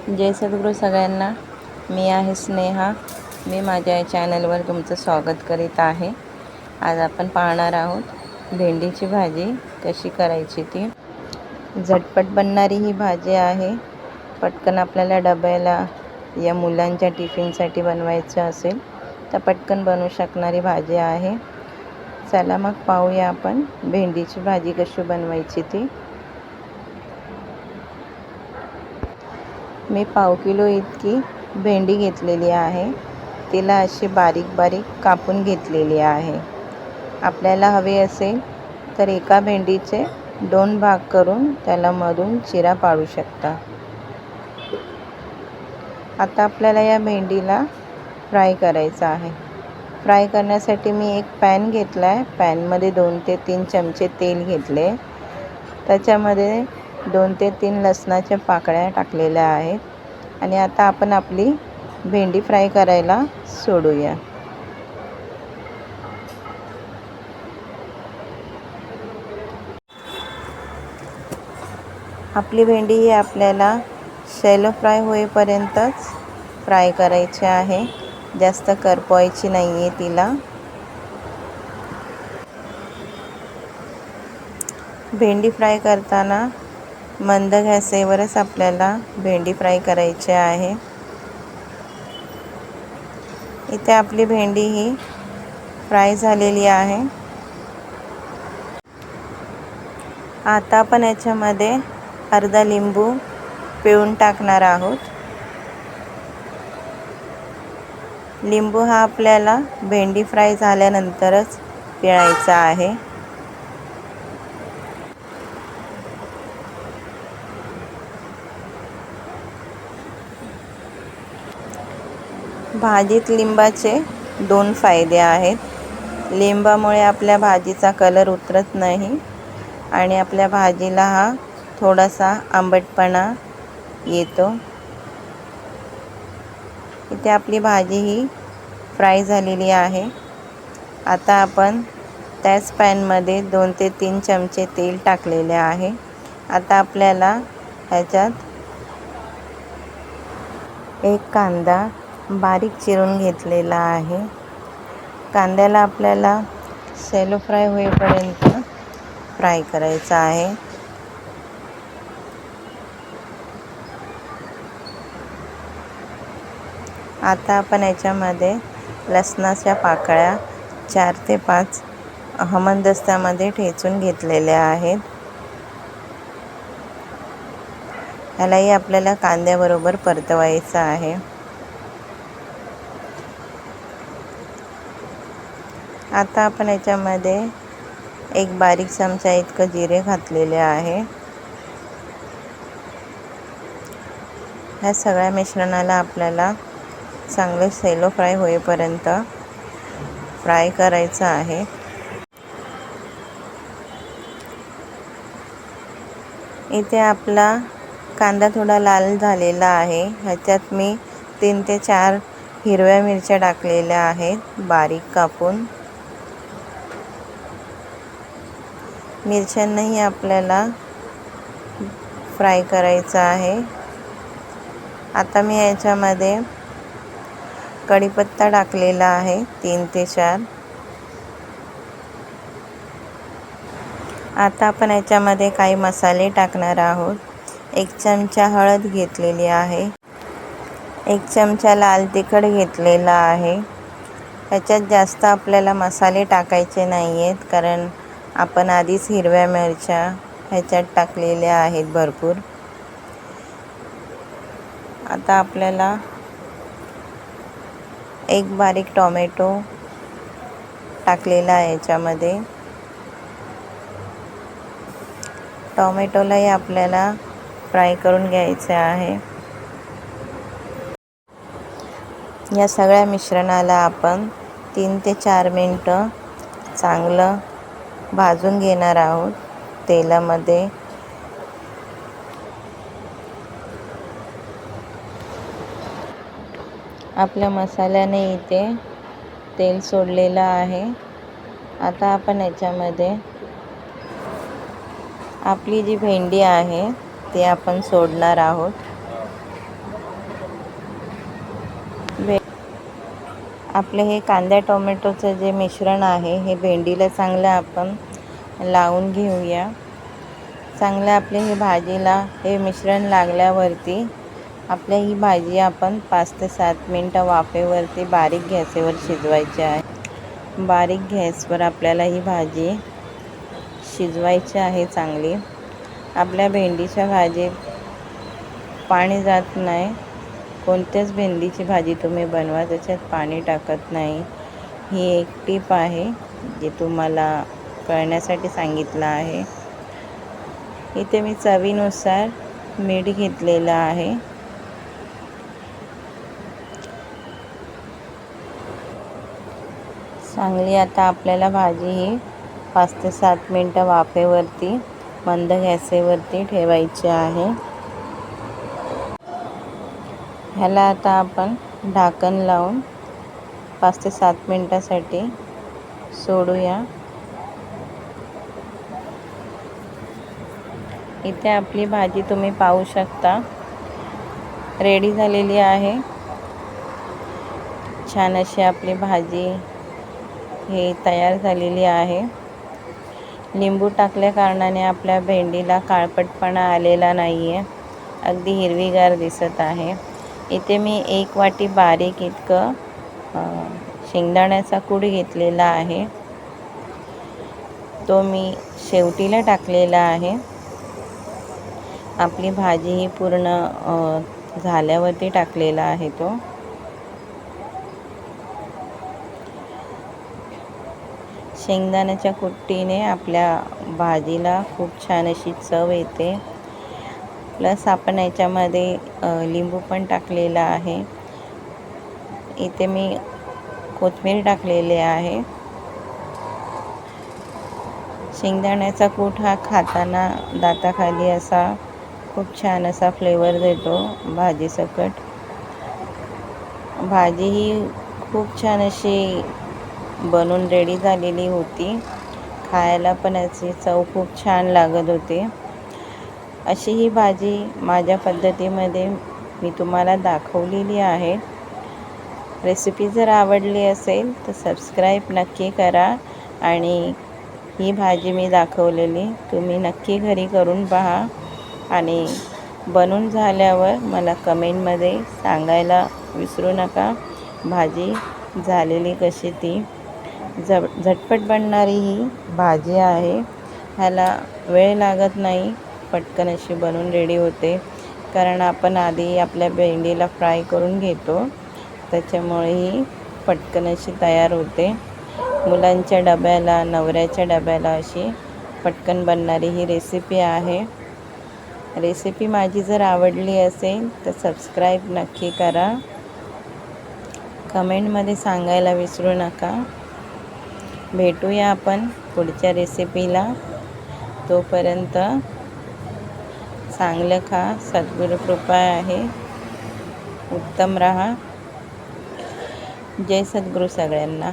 जय सद्गुरू सगळ्यांना. मी आहे स्नेहा. मी माझ्या या चॅनलवर तुमचं स्वागत करीत आहे. आज आपण पाहणार आहोत भेंडीची भाजी कशी करायची. ती झटपट बनणारी ही भाजी आहे. पटकन आपल्याला डब्याला या मुलांच्या टिफिनसाठी बनवायचं असेल तर पटकन बनवू शकणारी भाजी आहे. चला मग पाहूया आपण भेंडीची भाजी कशी बनवायची ती. मी पाव किलो इतकी भेंडी घेतलेली आहे. तिला अशी बारीक बारीक कापून घेतलेली आहे. आपल्याला हवे असेल तर एका भेंडीचे 2 भाग करून त्याला मधून चिरा पाडू शकता. आता आपल्याला या भेंडीला फ्राय करायचं आहे. फ्राय करण्यासाठी मी एक पॅन घेतला आहे. पॅनमध्ये 2 ते 3 चमचे तेल घेतले. त्याच्यामध्ये 2 ते 3 लसणाच्या पाकळ्या टाकलेल्या आहेत. आणि आता आपण आपली भेंडी फ्राय करायला सोडूया. आपली भेंडी ही आपल्याला शॅलो फ्राय होईपर्यंतच फ्राय करायची आहे. जास्त करपवायची नाही आहे तिला. भेंडी फ्राय करताना मंद गॅसवरच आपल्याला भेंडी फ्राय करायची आहे. इथे आपली भेंडी ही फ्राय झालेली आहे. आता आपण याच्यामध्ये अर्धा लिंबू पिळून टाकणार आहोत. लिंबू हा आपल्याला भेंडी फ्राय झाल्यानंतरच पिळायचा आहे. भाजीत लिंबाचे 2 फायदे आहेत. लिंबामुळे आपल्या भाजीचा कलर उतरत नाही आणि आपल्या भाजीला हा थोडासा आंबटपणा येतो. इथे आपली भाजी ही फ्राय झालेली आहे. आता आपण त्याच पॅनमध्ये 2 ते 3 चमचे तेल टाकलेले आहे. आता आपल्याला ह्याच्यात एक कांदा बारीक चिरून घेतलेला आहे. कांद्याला आपल्याला शॅलो फ्राय होईपर्यंत फ्राय करायचा आहे. आता आपण याच्यामध्ये लसणाच्या पाकळ्या 4 ते 5 हमदस्त्यामध्ये ठेचून घेतलेल्या आहेत. ह्यालाही आपल्याला कांद्याबरोबर परतवायचं आहे. आता आपण याच्यामध्ये एक बारीक चमचा इतकं जिरे घातलेले आहे. ह्या सगळ्या मिश्रणाला आपल्याला चांगले शॅलो फ्राय होईपर्यंत फ्राय करायचं आहे. इथे आपला कांदा थोडा लाल झालेला आहे. ह्याच्यात मी 3 ते 4 हिरव्या मिरच्या टाकलेल्या आहेत बारीक कापून. मिरच्यांनाही आपल्याला फ्राय करायचं आहे. आता मी याच्यामध्ये कढीपत्ता टाकलेला आहे 3 ते 4. आता आपण याच्यामध्ये काही मसाले टाकणार आहोत. 1 चमचा हळद घेतलेली आहे. 1 चमचा लाल तिखट घेतलेला आहे. ह्याच्यात जास्त आपल्याला मसाले टाकायचे नाही आहेत कारण आपण आधीच हिरव्या मिरच्या ह्याच्यात टाकलेल्या आहेत भरपूर. आता आपल्याला एक बारीक टोमॅटो टाकलेला आहे याच्यामध्ये. टोमॅटोलाही आपल्याला फ्राय करून घ्यायचे आहे. या सगळ्या मिश्रणाला आपण 3 ते 4 मिनटं चांगलं भाजून घेणार आहोत तेलामध्ये. आपल्या मसाल्याने इथे तेल सोडलेलं आहे. आता आपण याच्यामध्ये आपली जी भेंडी आहे ती आपण सोडणार आहोत. आपले हे कांदा टोमॅटोचं जे मिश्रण आहे हे भेंडीला चांगलं आपण लावून घेऊया. चांगलं आपले हे भाजीला हे मिश्रण लागल्यावरती आपल्या ही भाजी आपण 5 ते 7 मिनटं वाफेवरती बारीक गॅसवर शिजवायची आहे. बारीक गॅसवर आपल्याला ही भाजी शिजवायची आहे चांगली. आपल्या भेंडीच्या भाजीत पाणी जात नाही. कोणत्याच भेंडीची भाजी तुम्ही बनवा त्याच्यात पाणी टाकत नाही. ही एक टीप आहे जी तुम्हाला कळण्यासाठी सांगितलं आहे. इथे मी चवीनुसार मीठ घेतलेलं आहे. चांगली आता आपल्याला भाजी ही 5 ते 7 मिनटं वाफेवरती मंद गॅसवरती ठेवायची आहे. ह्याला आता आपण ढाकण लावून 5 ते 7 मिनटासाठी सोडूया. इथे आपली भाजी तुम्ही पाहू शकता रेडी झालेली आहे. छान अशी आपली भाजी हे तयार झालेली आहे. लिंबू टाकल्या कारणाने आपल्या भेंडीला काळपटपणा आलेला नाही आहे. अगदी हिरवीगार दिसत आहे. इथे मी 1 वाटी बारीक इतकं शेंगदाण्याचा कूट घेतलेला आहे. तो मी शेवटीला टाकलेला आहे. आपली भाजी ही पूर्ण झाल्यावरती टाकलेला आहे तो. शेंगदाण्याच्या कुट्टीने आपल्या भाजीला खूप छान अशी चव येते. प्लस आपण याच्यामध्ये लिंबू पण टाकलेला आहे. इथे मी कोथिंबीर टाकलेली आहे. शेंगदाण्याचा कूट हा खाताना दाताखाली असा खूप छान असा फ्लेवर देतो भाजीसकट. भाजी ही खूप छान अशी बनून रेडी झालेली होती. खायला पण याची चव खूप छान लागत होती. अशी ही भाजी माझ्या पद्धतीमध्ये मी तुम्हाला दाखवलेली आहे. रेसिपी जर आवडली असेल तर सबस्क्राईब नक्की करा आणि ही भाजी मी दाखवलेली तुम्ही नक्की घरी करून पहा आणि बनून झाल्यावर मला कमेंटमध्ये सांगायला विसरू नका भाजी झालेली कशी ती. झटपट बनणारी ही भाजी आहे. ह्याला वेळ लागत नाही. पटकन अशी बनून रेडी होते कारण आपण आधी आपल्या भेंडीला फ्राय करून घेतो. त्याच्यामुळे ही पटकन अशी तयार होते. मुलांच्या डब्याला नवऱ्याच्या डब्याला अशी पटकन बनणारी ही रेसिपी आहे. रेसिपी माझी जर आवडली असेल तर सबस्क्राईब नक्की करा. कमेंटमध्ये सांगायला विसरू नका. भेटूया आपण पुढच्या रेसिपीला. तोपर्यंत चांगलं खा. सद्गुरू कृपा आहे. उत्तम रहा. जय सद्गुरू सगळ्यांना.